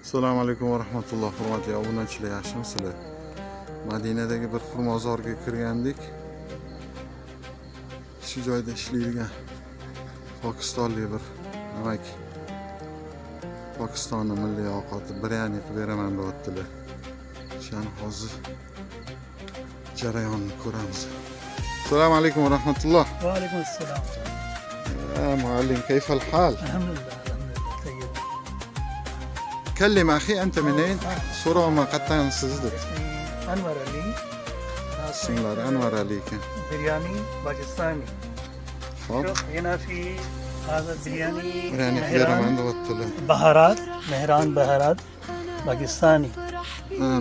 Assalomu alaykum va rahmatulloh. Hurmatli obunachilar, yaxshimisizlar? Madinadagi bir xurmozorga kirgandik. Shu joyda ishlaydigan pokistonlik bir demak Pokistonning milliy ovqati biryani qilib beraman deyaptilar. Shuni hozir jarayonni ko'ramiz. Assalomu alaykum va rahmatulloh. وعليكم السلام. يا معلم كيف الحال؟ الحمد لله طيب. كلم أخي أنت منين؟ صورة ما قطعنا سجدت. اسمي أنور علي. بسم الله أنور عليك. برياني باكستاني. خب شوف هنا في هذا البرياني يعني خير من دوتله. بهارات مهران بهارات باكستاني.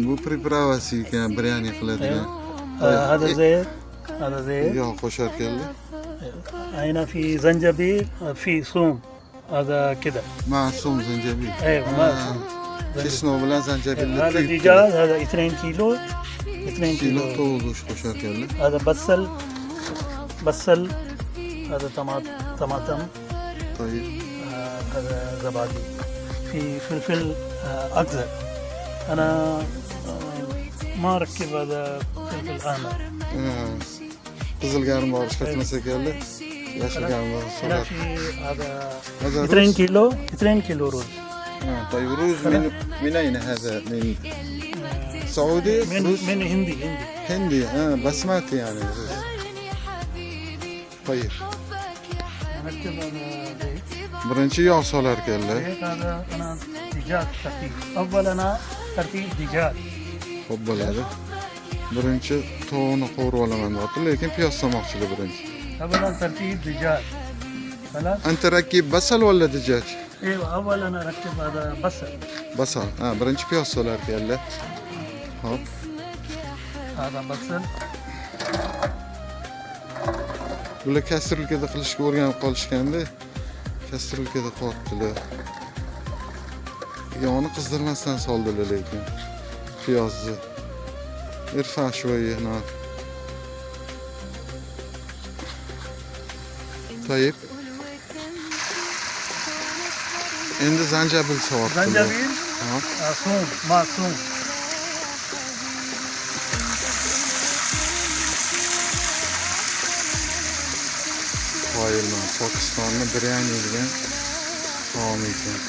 Bu pripravasi ekan biryani qiladigan. هذا زيت هذا زيت. Yog' qo'shar keldi. هنا في زنجبيل في ثوم هذا كده. Ma'sum zanjabil. ايوه ما Chesnov bilan zanjabilni هذا دجاج هذا 2 كيلو 2 kilo كيلو. tovuq go'sht qo'shar keldi. هذا بصل هذا طماطم To'yib. هذا زبادي في فلفل أخضر. أنا ما أركب هذا فلفل أحمر. Qizil garim bor ishlatmasa keldi. Yashil garim bor. هنا في هذا هذا 2 رز. كيلو 2 كيلو رز. طيب رز من أين هذا؟ من سعودي؟ رز من هندي هندي بسماتي يعني رز. طيب نركب هذا زيت. birinchi yog' solar keldi. زيت هذا أنا دجاج ترتيب. أول أنا ترتيب دجاج. Xo'p bo'ladi. Birinchi tovuqni qovurib olaman deyapti, lekin piyoz solmoqchilar birinchi. أولا ترتيب دجاج. خلاص. Anta rakib basal walla dijaj? أيوة أول أنا أركب هذا بصل. Basal. Birinchi piyoz solar keldi. Hop. هذا بصل. Bular kastrulkada qilishga o'rganib qolishganda, kastrulkada qo'yibdilar. Yog'ni qizdirmasdan soldilar lekin piyozni. Irfa shoyi nar. To'yib. Endi zanjabil so'yaptilar. زنجبيل ثوم مع ثوم. Qoyilman, Pokistonni biryani degan taom ekan.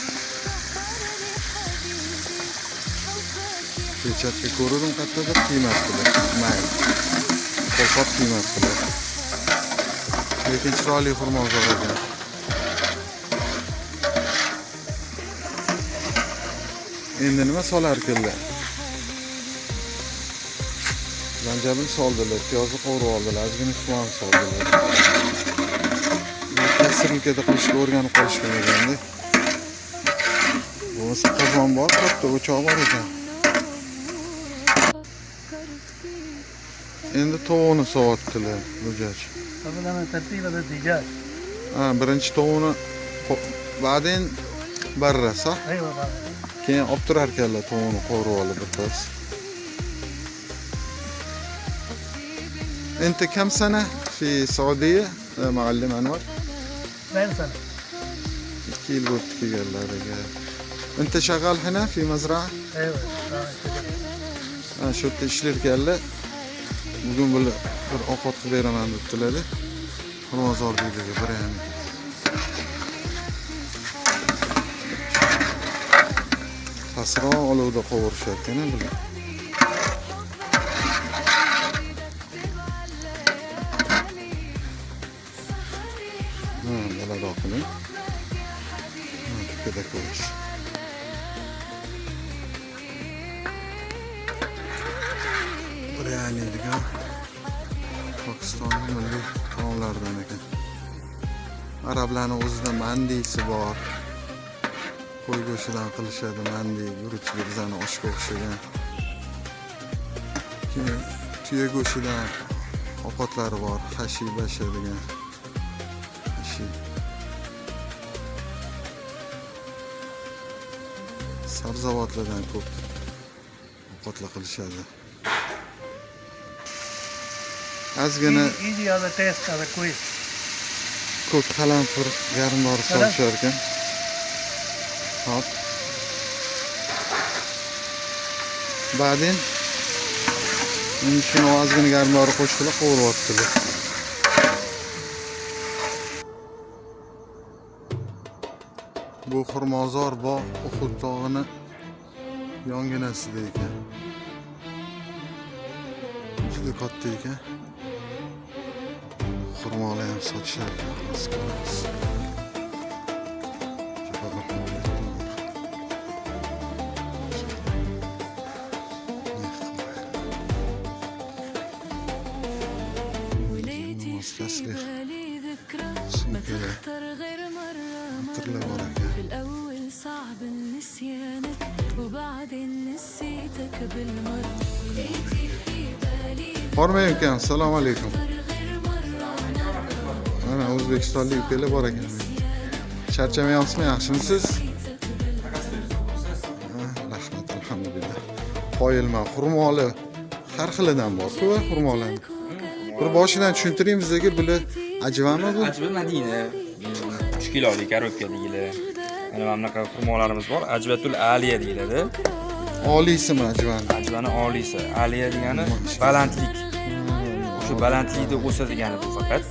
Kechatga ko'rdim qattiq qiymatlilar. Mayli. Qo'lqop qiymatlilar. Lekin chiroyli xurmozor ekan. Endi nima solar keldi? Zanjabil soldilar, piyozni qovurib oldilar, ozgina tuman soldilar. Kastrulkada qilishga o'rganib qolishgan ekanda. Bo'lmasa qozon bor, katta o'choq bor ekan. Endi tovuqni so'yaptilar, bo'jaj. أولا أنا ترتيب هذا الدجاج. Birinchi tovuqni ba'din barra, صح? أيوة بقى. Keyin olib turar ekanlar tovuqni qovurib olib birpas. أنت كم سنة في السعودية معلم أنور؟ 2 سنة. 2 yil bo'libdi kelganlariga. أنت شغال هنا في مزرعة؟ أيوة Shu yerda ishlar keldi. Bugun bir ovqat qilib beraman debdilar. Xurmozor deydiga biryani. Pastroq olovda qovurishar ekan bular. Balaroq qiling. Ikkada ko'rish. Biryani degan Pokistonning milliy taomlaridan ekan. Arablarning o'zida mandisi bor. Qo'y go'shtidan qilishadi mandi, guruchli bizani oshga o'xshagan. Keyin tuya go'shtidan ovqatlari bor, hashi basha degan. Hashi. Sabzavotlardan ko'p ovqatlar qilishadi. Ozgina يجي هذا تيست هذا كويس. ko'k qalampir yarim bor solishar ekan. Hop. Badin endi shuni ozgina garmdori qo'shdilar, qovuryaptilar. Bu xurmozor bog' Uhud tog'ini yonginasida ekan. Juda katta ekan. Xurmolar ham sotishar ekan. تسليخ سمكة طلع وراك في الأول صعب نسيانك وبعدين نسيتك بالمرة لقيتي في بالي Hormay ekan, assalomu alaykum. غير مرة Mana O'zbekistonlik ukalar bor ekan. Charchamayapsizmi, yaxshimisiz? Rahmat, alhamdulillah. Qoyilman, xurmoli har xilidan bor-ku, xurmolar. Bir boshidan tushuntiring bizga, bular ajvami bu? Ajva Madina 3 kilolik korobka deyiladi. Mana bunaqa xurmolarimiz bor. Ajvatul aliya deyiladi. Oliysimi ajvani? Ajvani oliysi. Aliya degani balandlik. O'sha balandlikda o'sadigani bu faqat.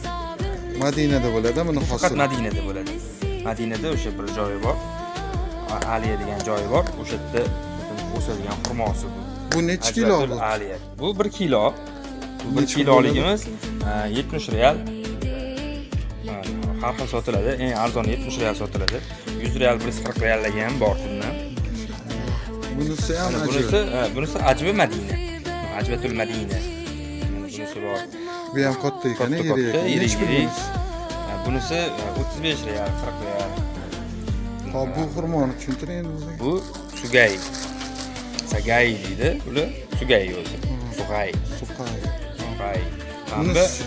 Madinada bo'ladi, buni Faqat hosil. Madinada bo'ladi. Madinada o'sha bir joyi bor. Aliya degan joyi bor. O'sha yerda o'sadigan xurmosi bu. Bu necha kilo bu? Ajvatul aliya. Bu 1 kilo. Bu 1 Necha kiloligimiz 70 riyal. Har xil sotiladi. Eng arzoni 70 riyal sotiladi. 100 riyal, 140 riyalligi ham bor bundan. Bunisi ham Bunisi ajva Madina. Ajvatul Madina. Bunisi bor. Bu ham katta ekan, Katta, yiri ekan. yiri, Necha pul bunisi? 35 riyal, 40 riyal. Hop, bu xurmoni tushuntiring endi bizga. Bu sugay. Sagay deydi. Bular sugay o'zi. Sugay. Suqay. Sugay. Bunisi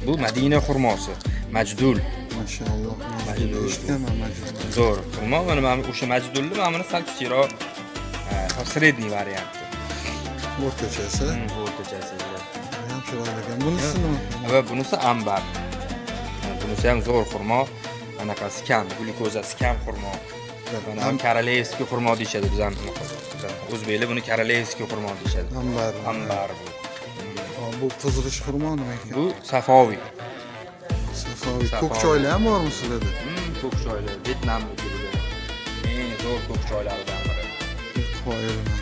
Bu Madina xurmosi. Majdul. Mashalloh. Majdul. Eshitganman majdul. Zo'r. Xurmo mana o'sha majdulni mana buni sal kichikroq, sredniy varianti. O'rtachasi. O'rtachasi. Ham chiroyli ekan. Bunisi nima? Va bunisi ambar. Bunisi ham zo'r xurmo. Anaqa skam, glukoza skam xurmo. Mana Korolevskiy xurmo deyshadi bizlar. O'zbeklar buni Korolevskiy xurmo deyshadi. Ambar. Ambar bu. Bu qizg'ish xurmo nima ekan? Bu safoviy. Safoviy. Ko'k choylar ham bormi sizlarda? Ko'k choylar, Vyetnamniki bular. Eng zo'r ko'k choylardan biri. Qoyilman.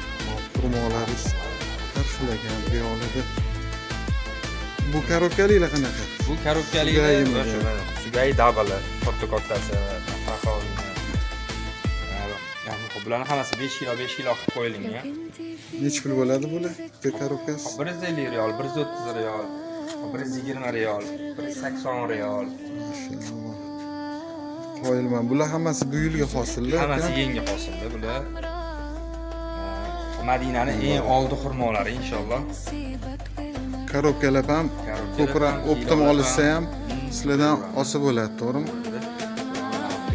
Xurmolaringiz har xil ekan, riyolida. Bu korobkaliklar qanaqa? Bu korobkaliklar sugay dabali, katta-kattasi, safoviy. Bularning hammasi 5 kilo qilib qo'yilgan. Necha pul bo'ladi bular? Bir korobkasi? 150 riyol, 130 riyol, 120 riyol, 180 riyol. Mashalloh. Qoyilman. Bular hammasi bu yilga hosillar. Hammasi yangi hosilda bular. Madinaning eng oldi xurmolari inshaalloh. Korobkalar ham ko'proq optim olishsa ham sizlardan osib bo'ladi, to'g'rimi?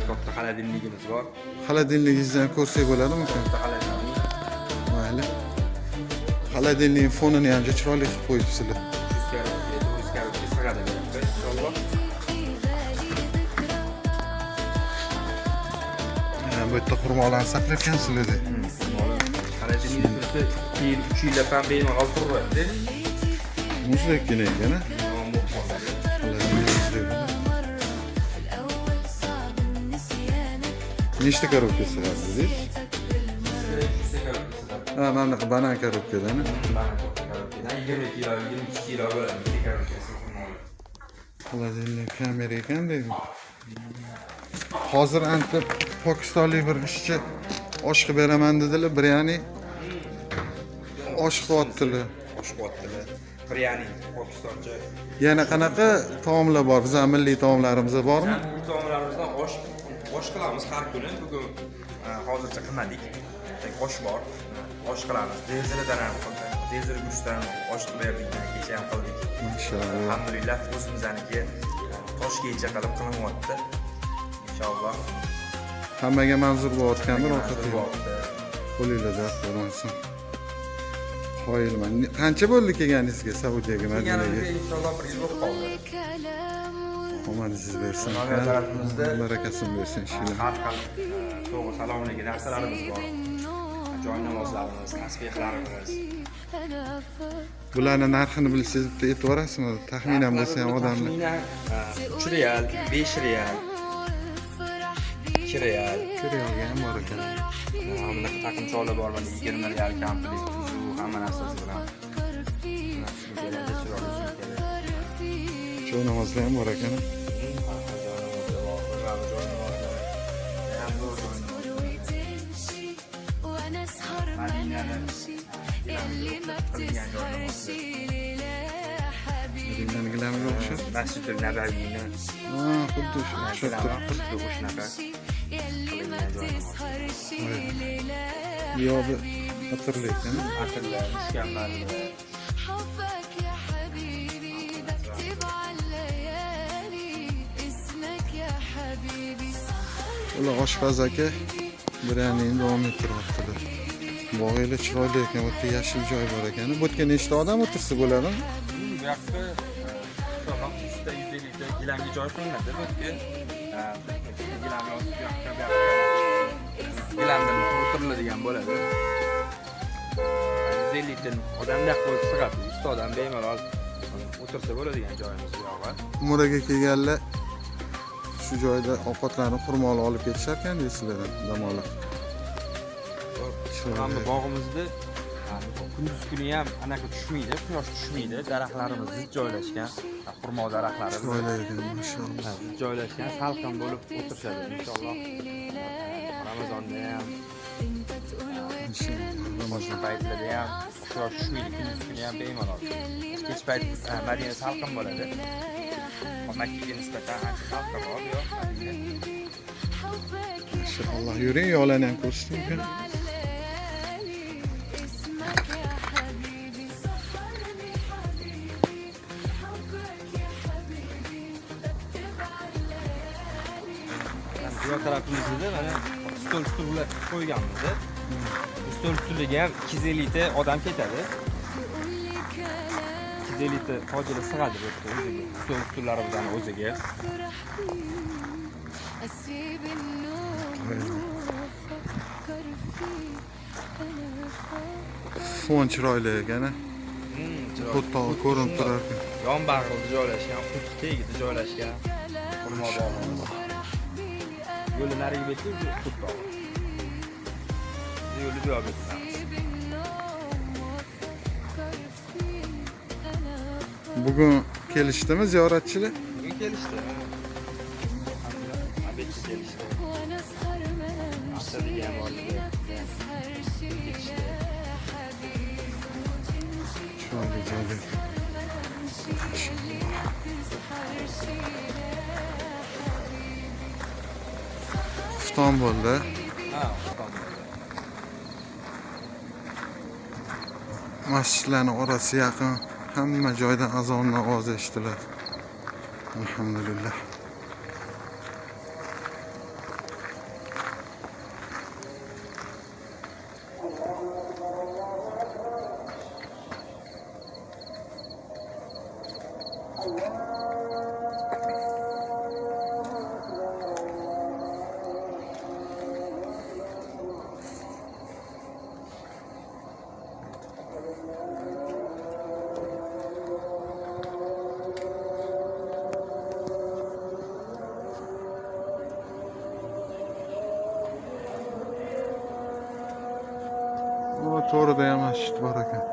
Katta xolodilligimiz bor. Xolodilligingizni ham ko'rsak bo'ladimi? Katta xolodillik. Mayli. Xolodilning fonini ham juda chiroyli qilib qo'yibsizlar. 100 karobka sig'adi inshaalloh. Bu yerda xurmolarni saqlayapsizlar. Xolodillikni 2 yillab ham bemalol turibdi. Muzdekkina ekan, a? Nechta korobka sig'adi dedingiz? Ha, mana bunaqa banan korobkadan. 20 kilo, 22 kilo bo'ladi. Xolodilnik kamera ekan deydi. Hozir anta pokistonlik bir ishchi osh qilib beraman dedilar, biryani osh qilyaptilar. Osh qilyaptilar. Biryani Pokistoncha. Yana qanaqa taomlar bor? Bizning milliy taomlarimiz bormi? Bu taomlarimizdan osh qilamiz har kuni. Bugun hozircha qilmadik. Osh bor. Osh qilamiz. Deziridan ham qildik. Dezir go'shtdan osh qilib berdik. Kecha ham qildik. Mashalloh. Alhamdulillah o'zimizniki Toshkentcha qilib qilinyapti. Inshaalloh. Hammaga manzur bo'layotgandir ovqati. Bo'lyapti. Qo'lingizda bo'lsin. Qoyilman. Qancha bo'ldi kelganingizga Saudiyaga, Madinaga? Inshaalloh bir yil bo'lib qoldi. Omaningiz bersin. Mana tarafimizda barakasini bersin inshaalloh. har xil to'g'ri salomligi narsalarimiz bor. joy namozlarimiz, tasbehlarimiz. أنا فاكر Bularning narxini bilsangiz bitta aytib yuborasizmi? Taxminan bo'lsa ham odamni. Taxminan 3 real, 5 real, والفرح 2 real. Ko'rayolgan ham bor ekan. Bunaqa taqinchoqlar bor, mana 20 real komplet, uzu hamma narsasi bilan. بفكر فيك Chiroyli sumkalar. Joy namozlar ham bor ekan. وتمشي وانا اسهر ما نمشي اللي ما بتسهرش ليلة يا حبيبي Dinlanigilarga o'xshab. Masjidul Nabaviyni Ha, xuddi o'xshab turibdi. xuddi o'shanaqa يلي ما بتسهرش ليلة يا Yo'li atirli ekan. atirlar, ishkamlarni حبك يا حبيبي بكتب على الليالي اسمك يا حبيبي Ular oshpaz aka biryonini davom ettiryaptilar. Bog'inglar chiroyli ekan, bu yerda yashil joy bor ekan. Bu yerga nechta odam o'tirsa bo'ladimi? bu yoqda sho'roq 100 ta 150 ta gilamga joy qilinadi. Bu yerga gilamni bu yoqqa gilamdan o'tiriladigan bo'ladi. 150 ta odamda qo'yib sig'adi. 100 ta odam bemalol o'tirsa bo'ladigan joyimiz bu yog'i. Umraga kelganlar shu joyda ovqatlarni xurmoli olib ketishar ekan deysizlar, dam olib. Hamma bog'imizda kunduz kuni ham anaqa tushmaydi, quyosh tushmaydi, daraxtlarimiz zid joylashgan, xurmo daraxtlari Chiroyli ekan, mashallah. zid joylashgan, salqin bo'lib o'tirishadi inshaalloh. Ramazonda ham, Ramazon paytlarida ham quyosh tushmaydi, kunduz kuni ham bemalol. Kech payt Madina salqin bo'ladi. Makkaga nisbatan ancha salqinroq yo'q Madina. Mashallah, yuring, yo'lani ham ko'rsating ekan. اسمك يا حبيبي سهرني حبيبي حبك يا حبيبي بكتب على الليالي Bu tarafimizda mana stol-stullar qo'yganmiz. Stol ustiga ham 250 ta odam ketadi. تقول لي كلام 250 ta hojila sig'adi bu yerga o'ziga. Stol-stullarimizni o'ziga. افرح بيه اسيب النوم وافكر فيك انا فاكر Fon chiroyli ekan. Xuddi ko'rinib turar ekan. Yon bag'rida joylashgan, xuddi tagida joylashgan xurmo bog'imiz. Yo'lni nariga bersang, xuddi bog'. Yo'lni bu yoqqa ketamiz. Bugun kelishdimi ziyoratchilar? Bugun kelishdi. Abid kelishdi. وانا اسهر ما Asad degan bor edi. تسهرش ليلة يا حبيبي Chiroyli joylar. تسهرش ليلة يا حبيبي Xufton bo'ldi. Ha, Istanbulda. Masjidlarning orasi yaqin. Hamma joydan azonni ovozi eshitiladi. Alhamdulillah. O to'g'rida ham masjid bor ekan.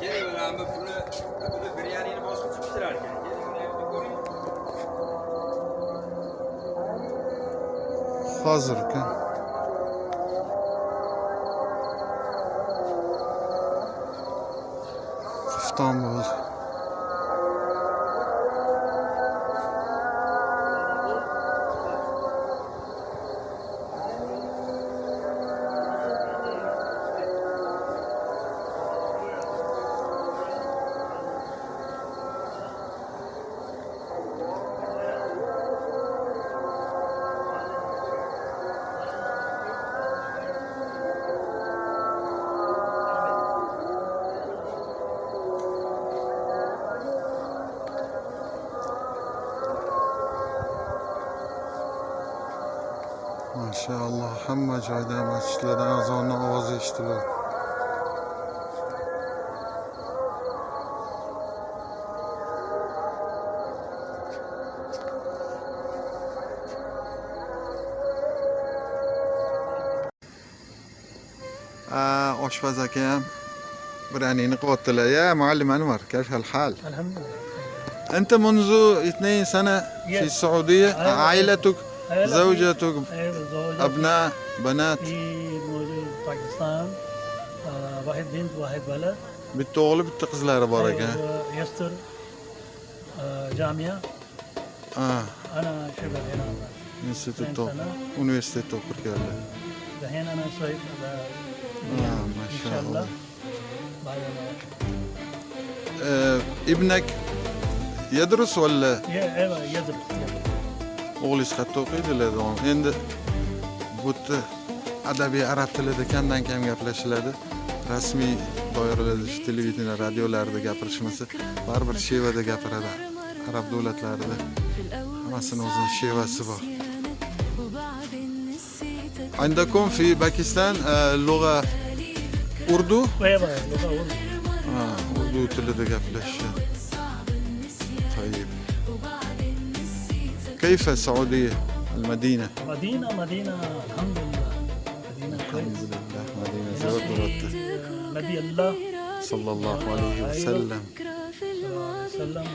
Keling bilan buni biryonini boshqacha pishirar ekan. Keling buni ham ko'ring. Hozir ekan. Xufton bo'ldi. Maşallah, hamma joyda masjidlardan azonni ovozi eshitiladi. oshpaz akam biranini qilyaptilar. Ya معلم أنور كيف الحال؟ الحمد لله. أنت منذ 2 سنة في السعودية، عائلتك، زوجتك، أيوة زوجتي أبناء، بنات، في موجود باكستان. واحد بنت واحد ولد. bitta o'g'li bitta qizlari bor ekan. يستر جامعة. أنا شغال هنا Institutda, universitetda o'qib keldi. دحين أنا صيف ما إن شاء شاء الله. الله بعد ابنك يدرس ولا أيوة يدرس. o'g'lingiz qayerda o'qiydilar? Endi bu yerda adabiy arab tilida kamdan kam gaplashiladi. Rasmiy doiralarda, televideniya, radiolarda gapirishmasa, baribir shevada gapiradi. Arab davlatlarida hammasini o'zining shevasi bor. عندكم في باكستان لغة أردو؟ أيوة لغة أردو. أردو tilida gaplashishadi. طيب. كيف السعودية؟ المدينة؟ مدينة الحمد لله. مدينة كويس. الحمد لله مدينة زود مرتب. نبي الله صلى الله عليه وسلم. سلم.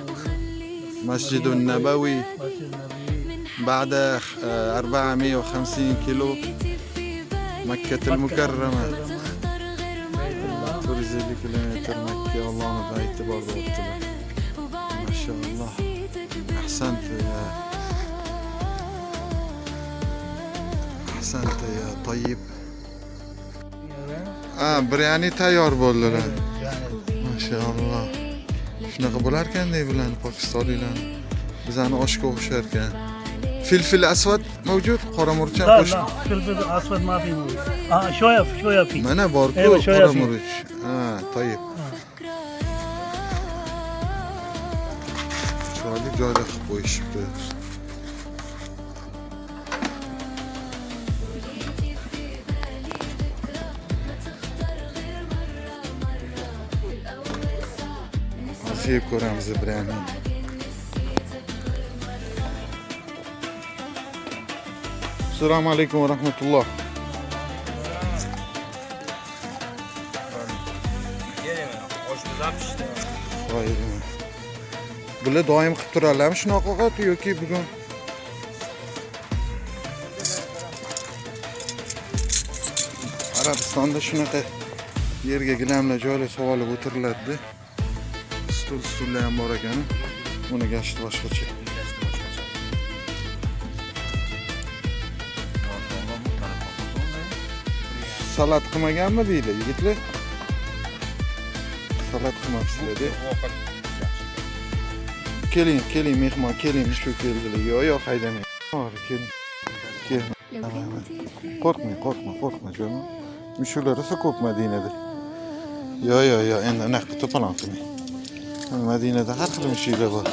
مسجد النبوي مسجد النبي. بعد 450 كيلو مكة المكرمة. بيت الله. 450 كيلومتر مكة، والله بيت برضه ما شاء الله. أحسنت يا طيب. برياني tayyor bo'ldilar. Mashallah. Shunaqa bo'lar ekan-da bular Pokistonliklar. Bizani oshga o'xshar ekan. Filfil asvad mavjud, qora murchaq لا qo'shib. لا فلفل اسود ما في موجود. شويه في. Mana bor-ku Ayva, sho'ya qora fi. murch. Toyib. Chiroyli joyda qilib qo'yishibdi. Hozir ko'ramiz birini. Assalomu alaykum va rahmatulloh. Oshimiz ham pishdi. Qo'ydim. Bular doim qilib turarlarmi shunaqa ovqat yoki bugun? Arabistonda shunaqa yerga gilamlar joylashib olib o'tiriladi. Stullar ham bor ekan. Buni gashti boshqacha. Salat qilmaganmi deydi yigitlar? Salat qilmabsizlar deb. Keling mehmon, keling shu keldilar. Yo'q, haydamang. Keling. Qo'rqma jonim. Mushular esa ko'p Madinada. Yo'q, endi anaqa to'polon qilmang. Madinada har xil mushuklar bor.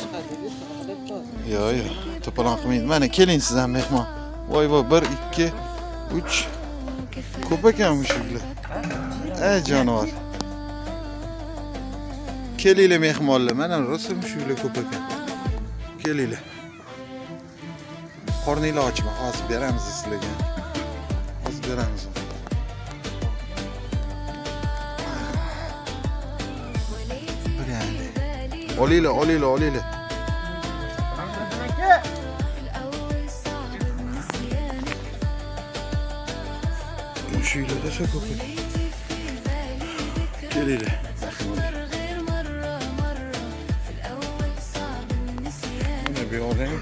Yo'q, to'polon qilmang. Mana keling siz ham mehmon. Voy, 1 2 3 ko'p ekan mushuklar. Jonivor. Kelinglar mehmonlar, mana rosa mushuklar ko'p ekan. Kelinglar. Qorninglar ochma, hozir beramiz sizlarga. Hozir beramiz. Olinglar. Mushuklar rosa ko'p ekan. Kelinglar. Bir olayım.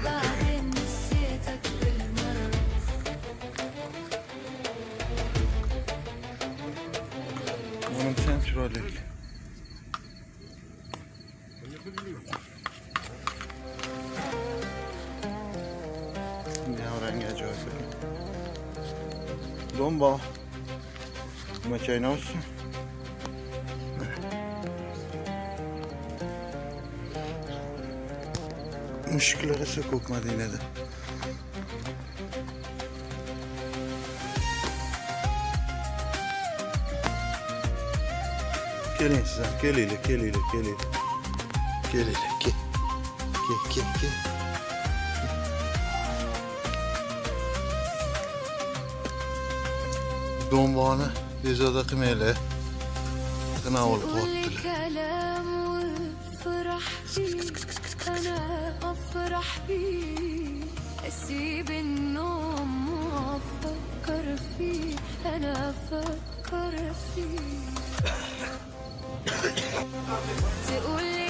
Bunun sen şurada. Ne oraya acaba? Domba. Maçay nasıl? Mushuklar esa ko'p Madinada. Gelin sizden. Geliyle, geliyle, geliyle. Geliyle, gel. Gel, gel, gel. Donbağını bezada kımeyle. Kına olup قولي ottular. كلام وافرح بيه انا افرح بيه اسيب النوم وافكر فيه انا افكر فيه تقولي